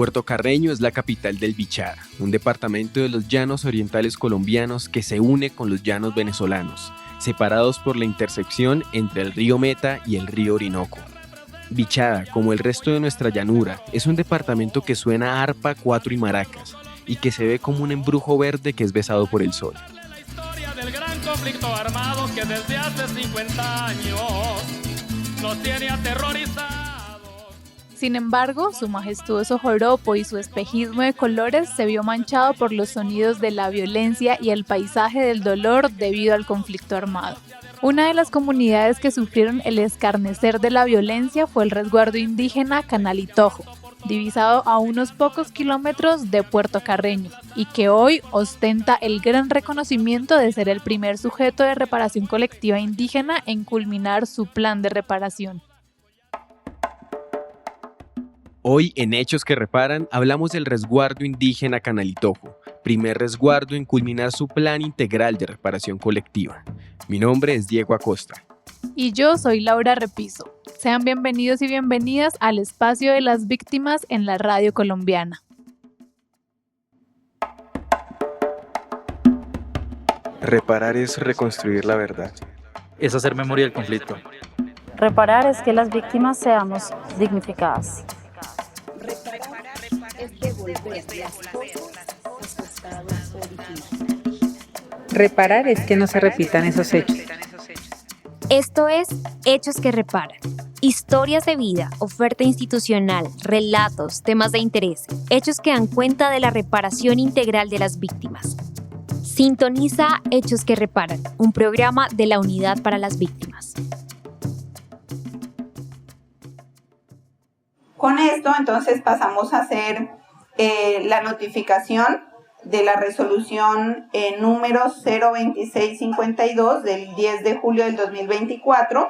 Puerto Carreño es la capital del Bichada, un departamento de los llanos orientales colombianos que se une con los llanos venezolanos, separados por la intersección entre el río Meta y el río Orinoco. Bichada, como el resto de nuestra llanura, es un departamento que suena a arpa, cuatro y maracas, y que se ve como un embrujo verde que es besado por el sol. La historia del gran conflicto armado que desde hace 50 años nos tiene aterrorizados. Sin embargo, su majestuoso joropo y su espejismo de colores se vio manchado por los sonidos de la violencia y el paisaje del dolor debido al conflicto armado. Una de las comunidades que sufrieron el escarnecer de la violencia fue el resguardo indígena Canalitojo, divisado a unos pocos kilómetros de Puerto Carreño, y que hoy ostenta el gran reconocimiento de ser el primer sujeto de reparación colectiva indígena en culminar su plan de reparación. Hoy en Hechos que Reparan hablamos del resguardo indígena Canalitojo, primer resguardo en culminar su plan integral de reparación colectiva. Mi nombre es Diego Acosta. Y yo soy Laura Repiso. Sean bienvenidos y bienvenidas al espacio de las víctimas en la radio colombiana. Reparar es reconstruir la verdad. Es hacer memoria del conflicto. Reparar es que las víctimas seamos dignificadas. Reparar es que no se repitan esos hechos. Esto es Hechos que Reparan. Historias de vida, oferta institucional, relatos, temas de interés, hechos que dan cuenta de la reparación integral de las víctimas. Sintoniza Hechos que Reparan, un programa de la Unidad para las Víctimas. Con esto, entonces, pasamos a hacer la notificación de la resolución número 02652 del 10 de julio del 2024,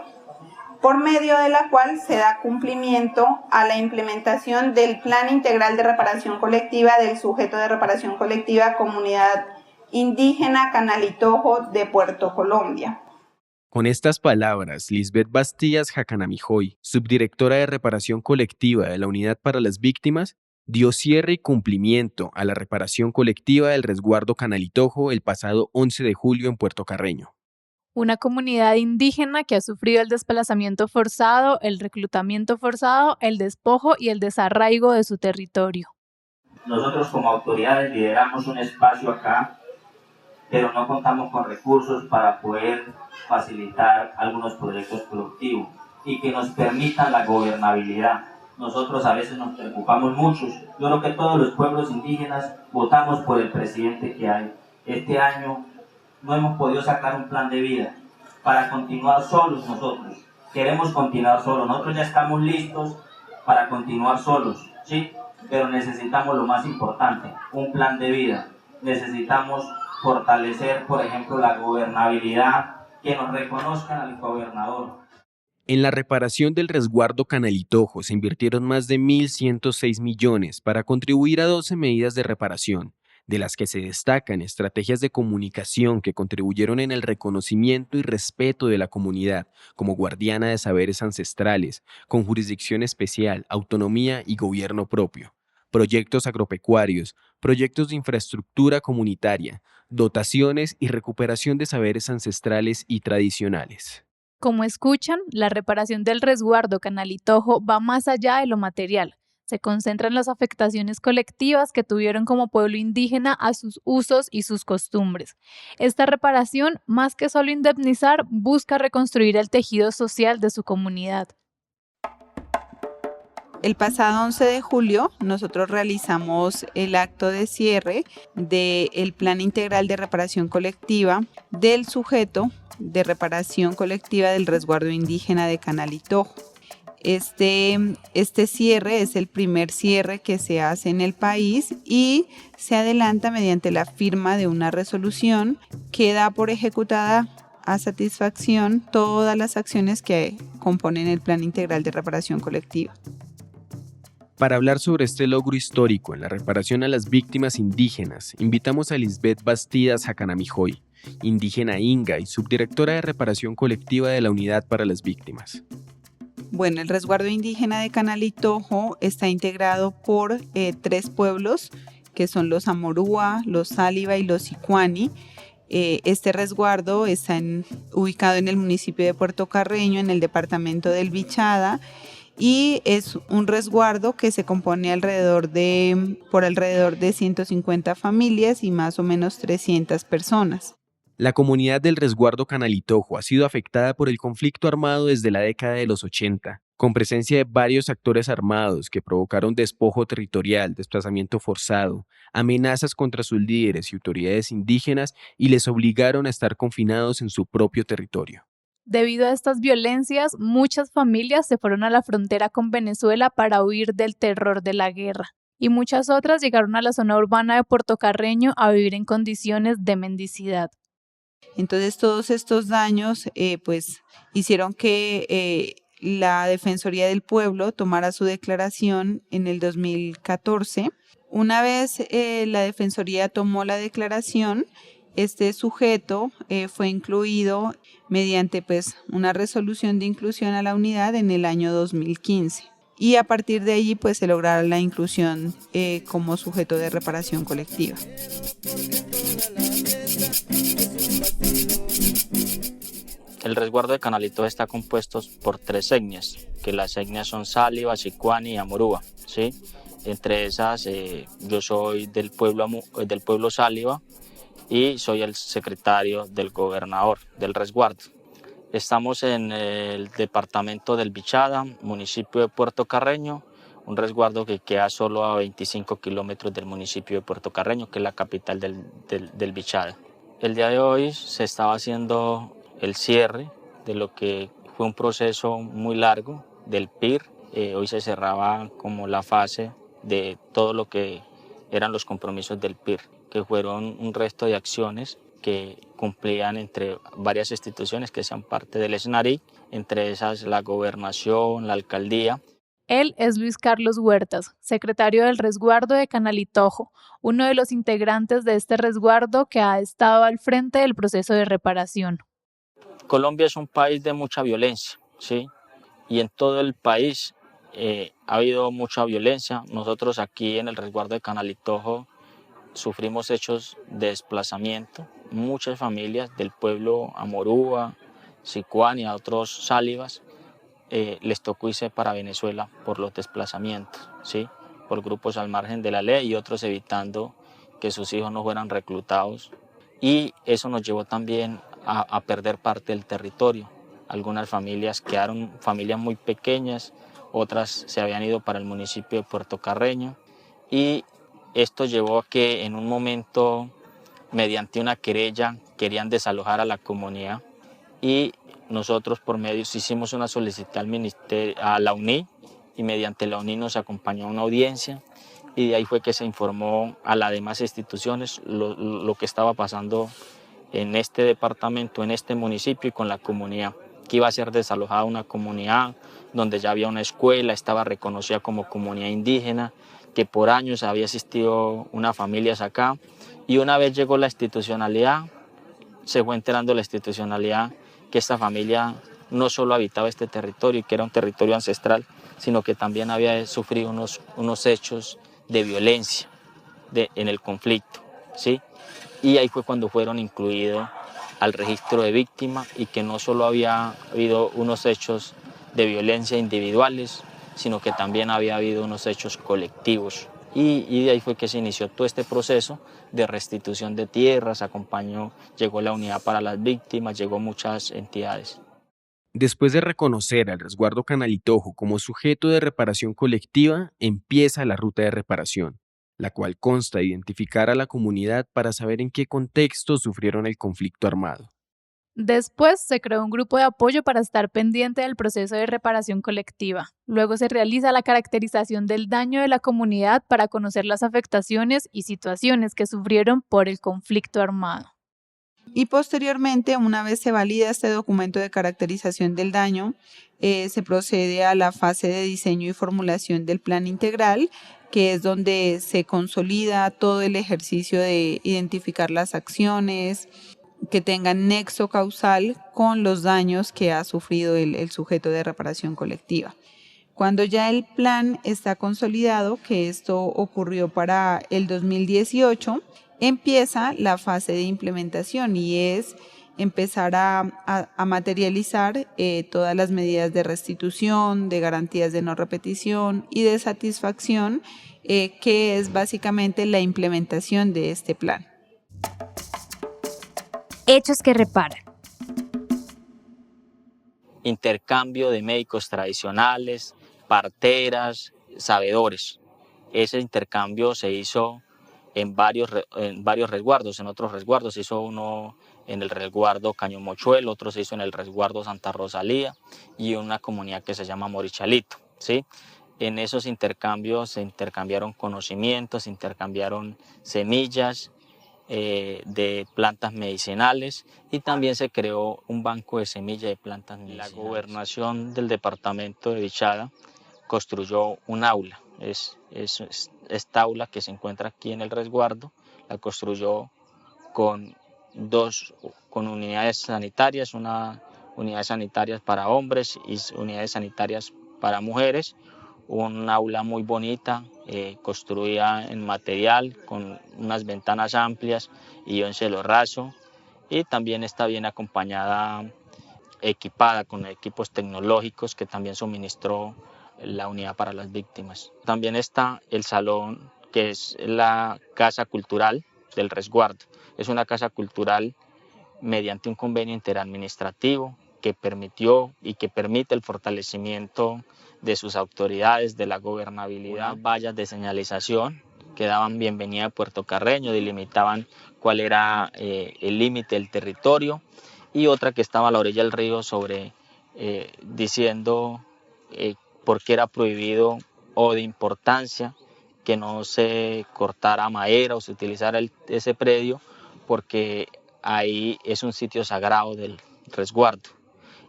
por medio de la cual se da cumplimiento a la implementación del Plan Integral de Reparación Colectiva del sujeto de reparación colectiva Comunidad Indígena Canalitojo de Puerto Colombia. Con estas palabras, Lisbeth Bastías Jacanamijoy, subdirectora de reparación colectiva de la Unidad para las Víctimas, dio cierre y cumplimiento a la reparación colectiva del resguardo Canalitojo el pasado 11 de julio en Puerto Carreño. Una comunidad indígena que ha sufrido el desplazamiento forzado, el reclutamiento forzado, el despojo y el desarraigo de su territorio. Nosotros como autoridades lideramos un espacio acá, pero no contamos con recursos para poder facilitar algunos proyectos productivos y que nos permitan la gobernabilidad. Nosotros a veces nos preocupamos mucho. Yo creo que todos los pueblos indígenas votamos por el presidente que hay. Este año no hemos podido sacar un plan de vida para continuar solos nosotros. Queremos continuar solos. Nosotros ya estamos listos para continuar solos, ¿sí? Pero necesitamos lo más importante, un plan de vida. Necesitamos fortalecer, por ejemplo, la gobernabilidad, que nos reconozcan al gobernador. En la reparación del resguardo Canalitojo se invirtieron más de 1.106 millones para contribuir a 12 medidas de reparación, de las que se destacan estrategias de comunicación que contribuyeron en el reconocimiento y respeto de la comunidad como guardiana de saberes ancestrales, con jurisdicción especial, autonomía y gobierno propio, proyectos agropecuarios, proyectos de infraestructura comunitaria, dotaciones y recuperación de saberes ancestrales y tradicionales. Como escuchan, la reparación del resguardo Canalitojo va más allá de lo material. Se concentra en las afectaciones colectivas que tuvieron como pueblo indígena a sus usos y sus costumbres. Esta reparación, más que solo indemnizar, busca reconstruir el tejido social de su comunidad. El pasado 11 de julio nosotros realizamos el acto de cierre del Plan Integral de Reparación Colectiva del sujeto de reparación colectiva del resguardo indígena de Canalitojo. Este cierre es el primer cierre que se hace en el país y se adelanta mediante la firma de una resolución que da por ejecutada a satisfacción todas las acciones que componen el Plan Integral de Reparación Colectiva. Para hablar sobre este logro histórico en la reparación a las víctimas indígenas, invitamos a Lisbeth Bastías Jacanamijoy, indígena inga y subdirectora de reparación colectiva de la Unidad para las Víctimas. Bueno, el resguardo indígena de Canalitojo está integrado por 3 pueblos, que son los Amorúa, los Sáliva y los Sicuani. Este resguardo está ubicado en el municipio de Puerto Carreño, en el departamento del Bichada, y es un resguardo que se compone por alrededor de 150 familias y más o menos 300 personas. La comunidad del resguardo Canalitojo ha sido afectada por el conflicto armado desde la década de los 80, con presencia de varios actores armados que provocaron despojo territorial, desplazamiento forzado, amenazas contra sus líderes y autoridades indígenas y les obligaron a estar confinados en su propio territorio. Debido a estas violencias, muchas familias se fueron a la frontera con Venezuela para huir del terror de la guerra, y muchas otras llegaron a la zona urbana de Puerto Carreño a vivir en condiciones de mendicidad. Entonces todos estos daños pues hicieron que la Defensoría del Pueblo tomara su declaración en el 2014. Una vez la Defensoría tomó la declaración, este sujeto fue incluido mediante pues una resolución de inclusión a la unidad en el año 2015. Y a partir de allí pues se logrará la inclusión como sujeto de reparación colectiva. El resguardo de Canalitojo está compuesto por 3 etnias, que las etnias son Sáliva, Sicuani y Amorúa, ¿sí? Entre esas yo soy del pueblo Sáliva y soy el secretario del gobernador del resguardo. Estamos en el departamento del Bichada, municipio de Puerto Carreño, un resguardo que queda solo a 25 kilómetros del municipio de Puerto Carreño, que es la capital del Bichada. El día de hoy se estaba haciendo el cierre de lo que fue un proceso muy largo del PIR. Hoy se cerraba como la fase de todo lo que eran los compromisos del PIR, que fueron un resto de acciones que cumplían entre varias instituciones que sean parte del SNARI, entre esas la gobernación, la alcaldía. Él es Luis Carlos Huertas, secretario del resguardo de Canalitojo, uno de los integrantes de este resguardo que ha estado al frente del proceso de reparación. Colombia es un país de mucha violencia, ¿sí? Y en todo el país ha habido mucha violencia. Nosotros aquí en el resguardo de Canalitojo sufrimos hechos de desplazamiento. Muchas familias del pueblo Amorúa, Sicuani y a otros Sálivas les tocó irse para Venezuela por los desplazamientos, ¿sí? Por grupos al margen de la ley y otros evitando que sus hijos no fueran reclutados. Y eso nos llevó también a perder parte del territorio. Algunas familias quedaron familias muy pequeñas, otras se habían ido para el municipio de Puerto Carreño y esto llevó a que en un momento, mediante una querella, querían desalojar a la comunidad y nosotros por medios hicimos una solicitud al ministerio, a la UNI, y mediante la UNI nos acompañó a una audiencia y de ahí fue que se informó a las demás instituciones lo que estaba pasando en este departamento, en este municipio y con la comunidad, que iba a ser desalojada una comunidad donde ya había una escuela, estaba reconocida como comunidad indígena, que por años había existido unas familias acá y una vez llegó la institucionalidad, se fue enterando la institucionalidad que esta familia no solo habitaba este territorio y que era un territorio ancestral, sino que también había sufrido unos hechos de violencia en el conflicto, ¿sí? Y ahí fue cuando fueron incluidos al registro de víctimas y que no solo había habido unos hechos de violencia individuales, sino que también había habido unos hechos colectivos. Y de ahí fue que se inició todo este proceso de restitución de tierras, llegó la unidad para las víctimas, llegó muchas entidades. Después de reconocer al resguardo Canalitojo como sujeto de reparación colectiva, empieza la ruta de reparación, la cual consta de identificar a la comunidad para saber en qué contexto sufrieron el conflicto armado. Después se creó un grupo de apoyo para estar pendiente del proceso de reparación colectiva. Luego se realiza la caracterización del daño de la comunidad para conocer las afectaciones y situaciones que sufrieron por el conflicto armado. Y posteriormente, una vez se valida este documento de caracterización del daño, se procede a la fase de diseño y formulación del plan integral, que es donde se consolida todo el ejercicio de identificar las acciones, que tengan nexo causal con los daños que ha sufrido el sujeto de reparación colectiva. Cuando ya el plan está consolidado, que esto ocurrió para el 2018, empieza la fase de implementación y es empezar a materializar todas las medidas de restitución, de garantías de no repetición y de satisfacción, que es básicamente la implementación de este plan. Hechos que reparan. Intercambio de médicos tradicionales, parteras, sabedores. Ese intercambio se hizo en varios resguardos. En otros resguardos se hizo uno en el resguardo Caño Mochuelo, otro se hizo en el resguardo Santa Rosalía y una comunidad que se llama Morichalito, ¿sí? En esos intercambios se intercambiaron conocimientos, se intercambiaron semillas de plantas medicinales y también se creó un banco de semillas de plantas medicinales. La gobernación del departamento de Vichada construyó un aula. Esta aula que se encuentra aquí en el resguardo la construyó con unidades sanitarias, unidades sanitarias para hombres y unidades sanitarias para mujeres. Un aula muy bonita, construida en material, con unas ventanas amplias y un cielo raso, y también está bien acompañada, equipada con equipos tecnológicos que también suministró la unidad para las víctimas. También está el salón, que es la casa cultural del resguardo. Es una casa cultural mediante un convenio interadministrativo que permitió y que permite el fortalecimiento de sus autoridades, de la gobernabilidad. Unas vallas de señalización que daban bienvenida a Puerto Carreño, delimitaban cuál era el límite del territorio, y otra que estaba a la orilla del río diciendo por qué era prohibido o de importancia que no se cortara madera o se utilizara ese predio, porque ahí es un sitio sagrado del resguardo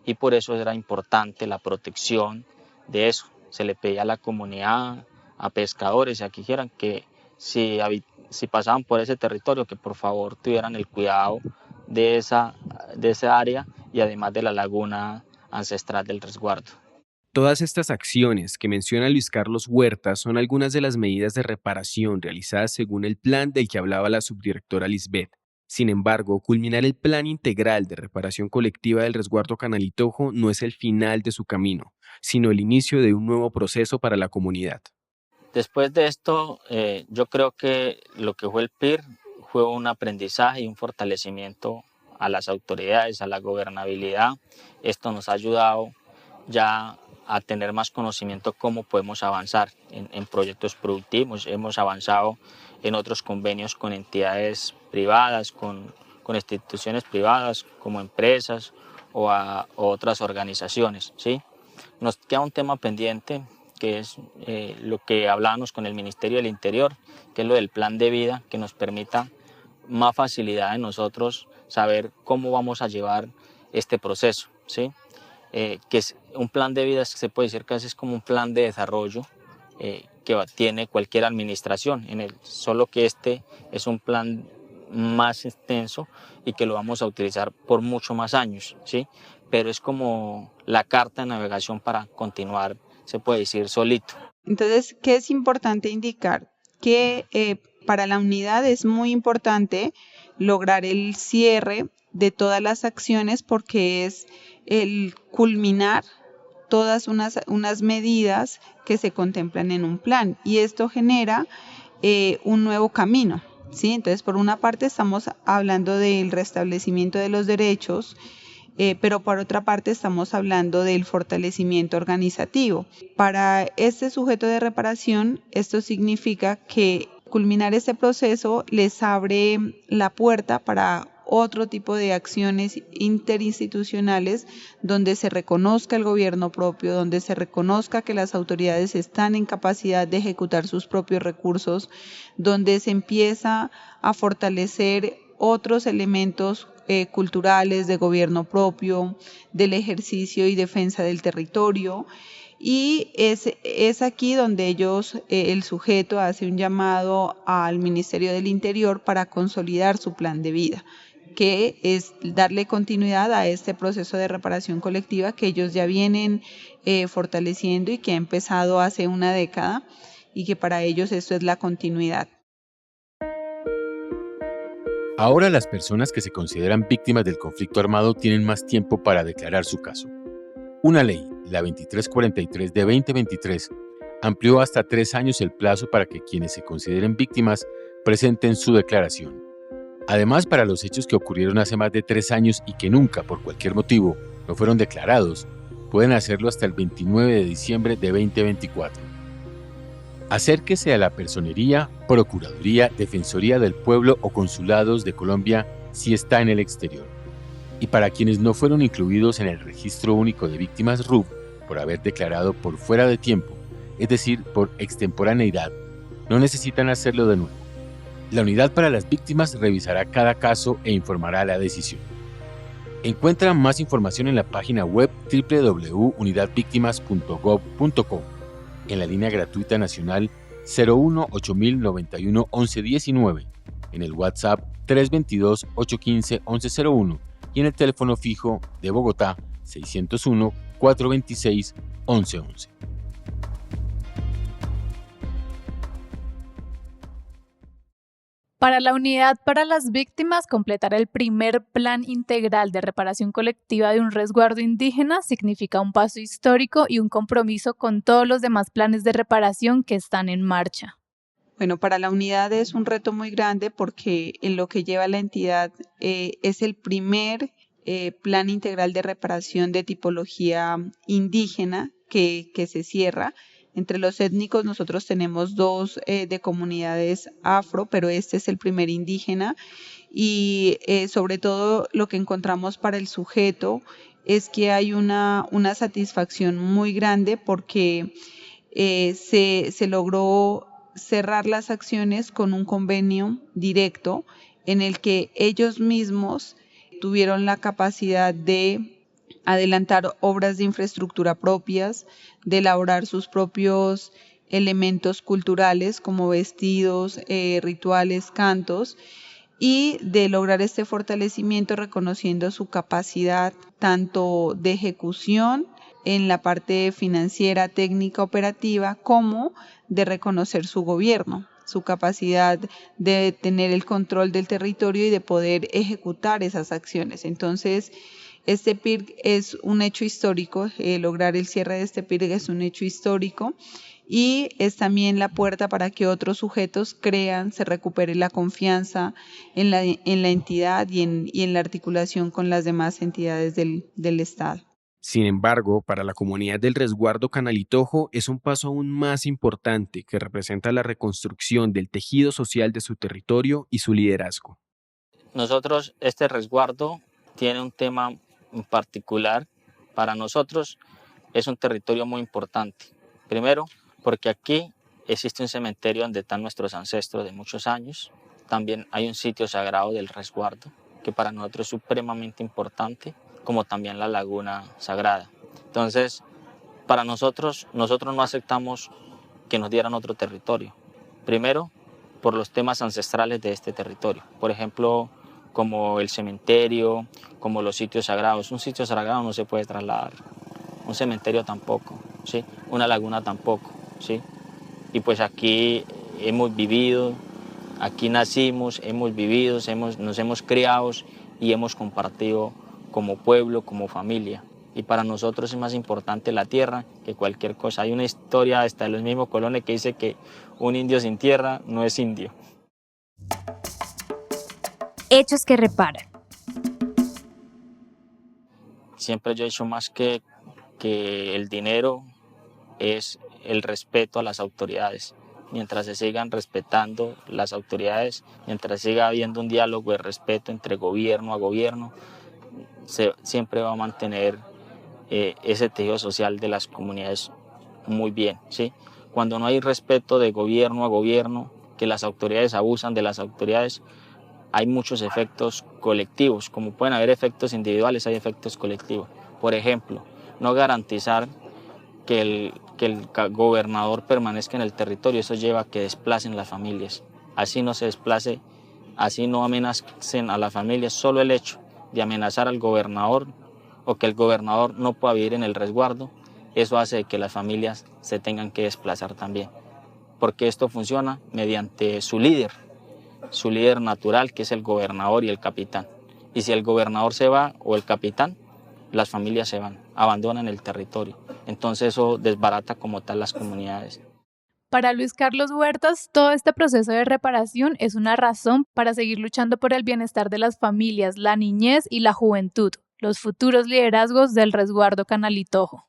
y por eso era importante la protección de eso. Se le pedía a la comunidad, a pescadores y a quien quieran, que si pasaban por ese territorio, que por favor tuvieran el cuidado de esa área y además de la laguna ancestral del resguardo. Todas estas acciones que menciona Luis Carlos Huerta son algunas de las medidas de reparación realizadas según el plan del que hablaba la subdirectora Lisbeth. Sin embargo, culminar el plan integral de reparación colectiva del resguardo Canalitojo no es el final de su camino, sino el inicio de un nuevo proceso para la comunidad. Después de esto, yo creo que lo que fue el PIR fue un aprendizaje y un fortalecimiento a las autoridades, a la gobernabilidad. Esto nos ha ayudado ya a tener más conocimiento cómo podemos avanzar en proyectos productivos. Hemos avanzado en otros convenios con entidades privadas, con instituciones privadas como empresas o otras organizaciones, ¿sí? Nos queda un tema pendiente, que es lo que hablábamos con el Ministerio del Interior, que es lo del plan de vida, que nos permita más facilidad en nosotros saber cómo vamos a llevar este proceso, ¿sí? Que es un plan de vida, se puede decir que es como un plan de desarrollo que tiene cualquier administración, solo que este es un plan más extenso y que lo vamos a utilizar por mucho más años, ¿sí? Pero es como la carta de navegación para continuar, se puede decir, solito. Entonces, ¿qué es importante indicar? Que para la unidad es muy importante lograr el cierre de todas las acciones, porque es el culminar todas unas medidas que se contemplan en un plan, y esto genera un nuevo camino, ¿sí? Entonces, por una parte estamos hablando del restablecimiento de los derechos, pero por otra parte estamos hablando del fortalecimiento organizativo. Para este sujeto de reparación, esto significa que culminar este proceso les abre la puerta para otro tipo de acciones interinstitucionales donde se reconozca el gobierno propio, donde se reconozca que las autoridades están en capacidad de ejecutar sus propios recursos, donde se empieza a fortalecer otros elementos culturales de gobierno propio, del ejercicio y defensa del territorio. Y es aquí donde el sujeto hace un llamado al Ministerio del Interior para consolidar su plan de vida, que es darle continuidad a este proceso de reparación colectiva que ellos ya vienen fortaleciendo y que ha empezado hace una década y que para ellos esto es la continuidad. Ahora las personas que se consideran víctimas del conflicto armado tienen más tiempo para declarar su caso. Una ley, la 2343 de 2023, amplió hasta 3 años el plazo para que quienes se consideren víctimas presenten su declaración. Además, para los hechos que ocurrieron hace más de 3 años y que nunca, por cualquier motivo, no fueron declarados, pueden hacerlo hasta el 29 de diciembre de 2024. Acérquese a la Personería, Procuraduría, Defensoría del Pueblo o Consulados de Colombia si está en el exterior. Y para quienes no fueron incluidos en el Registro Único de Víctimas RUV por haber declarado por fuera de tiempo, es decir, por extemporaneidad, no necesitan hacerlo de nuevo. La Unidad para las Víctimas revisará cada caso e informará la decisión. Encuentran más información en la página web www.unidadvictimas.gov.co, en la línea gratuita nacional 01 8091 1119, en el WhatsApp 322 815 1101 y en el teléfono fijo de Bogotá 601 426 1111. Para la Unidad para las Víctimas, completar el primer plan integral de reparación colectiva de un resguardo indígena significa un paso histórico y un compromiso con todos los demás planes de reparación que están en marcha. Bueno, para la unidad es un reto muy grande porque en lo que lleva la entidad es el primer plan integral de reparación de tipología indígena que se cierra. Entre los étnicos nosotros tenemos 2 de comunidades afro, pero este es el primer indígena y sobre todo lo que encontramos para el sujeto es que hay una satisfacción muy grande porque se logró cerrar las acciones con un convenio directo en el que ellos mismos tuvieron la capacidad de adelantar obras de infraestructura propias, de elaborar sus propios elementos culturales como vestidos, rituales, cantos y de lograr este fortalecimiento reconociendo su capacidad tanto de ejecución en la parte financiera, técnica, operativa, como de reconocer su gobierno, su capacidad de tener el control del territorio y de poder ejecutar esas acciones. Entonces, este PIRG es un hecho histórico, lograr el cierre de este PIRG es un hecho histórico y es también la puerta para que otros sujetos crean, se recupere la confianza en la entidad y en la articulación con las demás entidades del Estado. Sin embargo, para la comunidad del resguardo Canalitojo es un paso aún más importante que representa la reconstrucción del tejido social de su territorio y su liderazgo. Nosotros, este resguardo tiene un tema en particular. Para nosotros es un territorio muy importante. Primero, porque aquí existe un cementerio donde están nuestros ancestros de muchos años. También hay un sitio sagrado del resguardo, que para nosotros es supremamente importante, como también la laguna sagrada. Entonces, para nosotros no aceptamos que nos dieran otro territorio. Primero, por los temas ancestrales de este territorio. Por ejemplo, como el cementerio, como los sitios sagrados. Un sitio sagrado no se puede trasladar, un cementerio tampoco, ¿sí? Una laguna tampoco, ¿sí? Y pues aquí hemos vivido, aquí nacimos, hemos vivido, nos hemos criado y hemos compartido como pueblo, como familia. Y para nosotros es más importante la tierra que cualquier cosa. Hay una historia hasta de los mismos colones que dice que un indio sin tierra no es indio. Hechos que reparan. Siempre yo he dicho más que el dinero es el respeto a las autoridades. Mientras se sigan respetando las autoridades, mientras siga habiendo un diálogo de respeto entre gobierno a gobierno, siempre va a mantener ese tejido social de las comunidades muy bien, ¿sí? Cuando no hay respeto de gobierno a gobierno, que las autoridades abusan de las autoridades, hay muchos efectos colectivos. Como pueden haber efectos individuales, hay efectos colectivos. Por ejemplo, no garantizar que el gobernador permanezca en el territorio, eso lleva a que desplacen las familias. Así no se desplace así no amenacen a las familias. Solo el hecho de amenazar al gobernador o que el gobernador no pueda vivir en el resguardo, eso hace que las familias se tengan que desplazar también, porque esto funciona mediante su líder natural, que es el gobernador y el capitán. Y si el gobernador se va o el capitán, las familias se van, abandonan el territorio. Entonces eso desbarata como tal las comunidades. Para Luis Carlos Huertas, todo este proceso de reparación es una razón para seguir luchando por el bienestar de las familias, la niñez y la juventud, los futuros liderazgos del resguardo Canalitojo.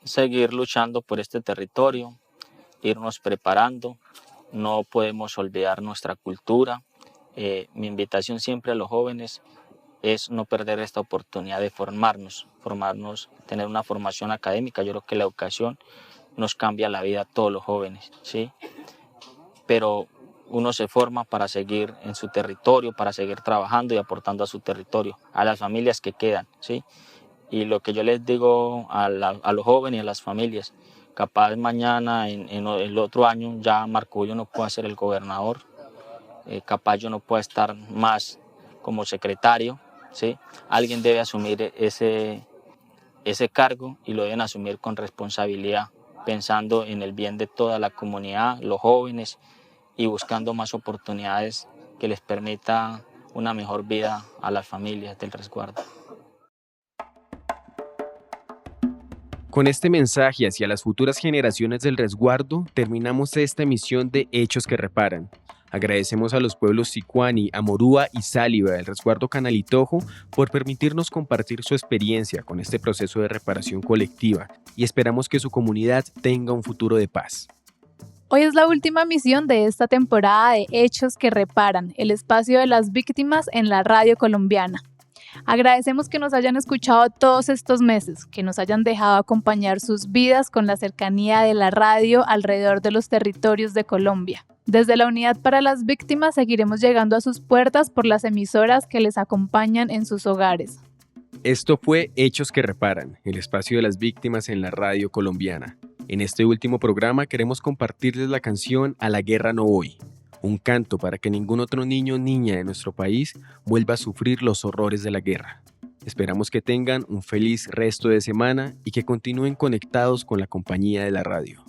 Seguir luchando por este territorio, irnos preparando, no podemos olvidar nuestra cultura. Mi invitación siempre a los jóvenes es no perder esta oportunidad de formarnos, tener una formación académica. Yo creo que la educación nos cambia la vida a todos los jóvenes, ¿sí? Pero uno se forma para seguir en su territorio, para seguir trabajando y aportando a su territorio, a las familias que quedan, ¿sí? Y lo que yo les digo a los jóvenes y a las familias, capaz mañana, en el otro año, ya Marco Julio no pueda ser el gobernador, capaz yo no pueda estar más como secretario, ¿sí? Alguien debe asumir ese cargo y lo deben asumir con responsabilidad, pensando en el bien de toda la comunidad, los jóvenes, y buscando más oportunidades que les permita una mejor vida a las familias del resguardo. Con este mensaje hacia las futuras generaciones del resguardo, terminamos esta emisión de Hechos que Reparan. Agradecemos a los pueblos Sicuani, Amorúa y Sáliva del resguardo Canalitojo por permitirnos compartir su experiencia con este proceso de reparación colectiva y esperamos que su comunidad tenga un futuro de paz. Hoy es la última emisión de esta temporada de Hechos que Reparan, el espacio de las víctimas en la radio colombiana. Agradecemos que nos hayan escuchado todos estos meses, que nos hayan dejado acompañar sus vidas con la cercanía de la radio alrededor de los territorios de Colombia. Desde la Unidad para las Víctimas seguiremos llegando a sus puertas por las emisoras que les acompañan en sus hogares. Esto fue Hechos que Reparan, el espacio de las víctimas en la radio colombiana. En este último programa queremos compartirles la canción A la Guerra No Voy, un canto para que ningún otro niño o niña de nuestro país vuelva a sufrir los horrores de la guerra. Esperamos que tengan un feliz resto de semana y que continúen conectados con la compañía de la radio.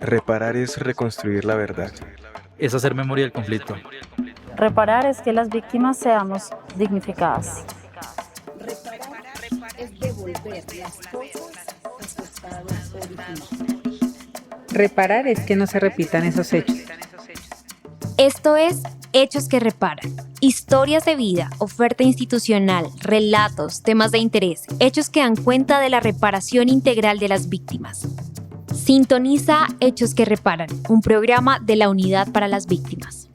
Reparar es reconstruir la verdad. Es hacer memoria del conflicto. Reparar es que las víctimas seamos dignificadas. Es devolver las cosas a su estado original. Reparar es que no se repitan esos hechos. Esto es Hechos que Reparan. Historias de vida, oferta institucional, relatos, temas de interés, hechos que dan cuenta de la reparación integral de las víctimas. Sintoniza Hechos que Reparan, un programa de la Unidad para las Víctimas.